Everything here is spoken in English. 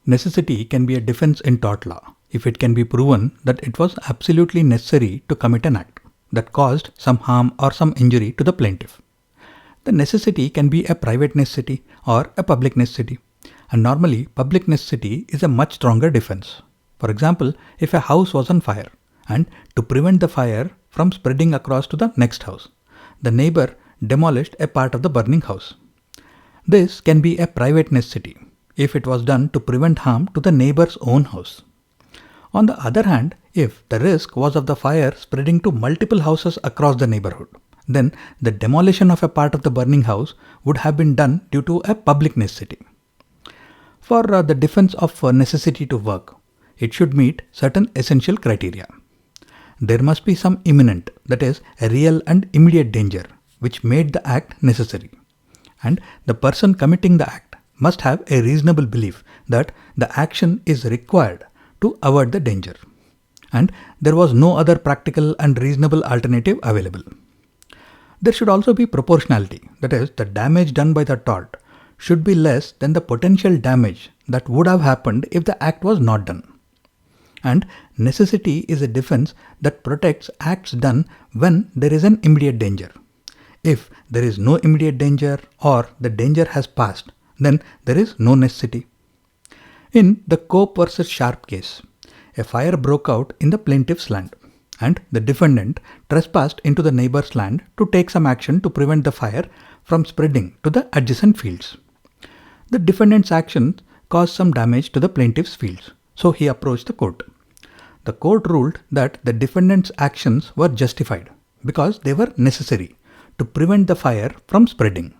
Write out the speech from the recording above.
Necessity can be a defense in tort law if it can be proven that it was absolutely necessary to commit an act that caused some harm or some injury to the plaintiff. The necessity can be a private necessity or a public necessity, and normally public necessity is a much stronger defense. For example, if a house was on fire and to prevent the fire from spreading across to the next house, the neighbor demolished a part of the burning house. This can be a private necessity if it was done to prevent harm to the neighbor's own house. On the other hand, if the risk was of the fire spreading to multiple houses across the neighborhood, then the demolition of a part of the burning house would have been done due to a public necessity. For the defense of necessity to work, it should meet certain essential criteria. There must be some imminent, that is, a real and immediate danger, which made the act necessary. And the person committing the act must have a reasonable belief that the action is required to avoid the danger. And there was no other practical and reasonable alternative available. There should also be proportionality, that is, the damage done by the tort should be less than the potential damage that would have happened if the act was not done. And necessity is a defense that protects acts done when there is an immediate danger. If there is no immediate danger or the danger has passed, then there is no necessity. In the Cope versus Sharp case, a fire broke out in the plaintiff's land, and the defendant trespassed into the neighbor's land to take some action to prevent the fire from spreading to the adjacent fields. The defendant's actions caused some damage to the plaintiff's fields, so he approached the court. The court ruled that the defendant's actions were justified because they were necessary to prevent the fire from spreading.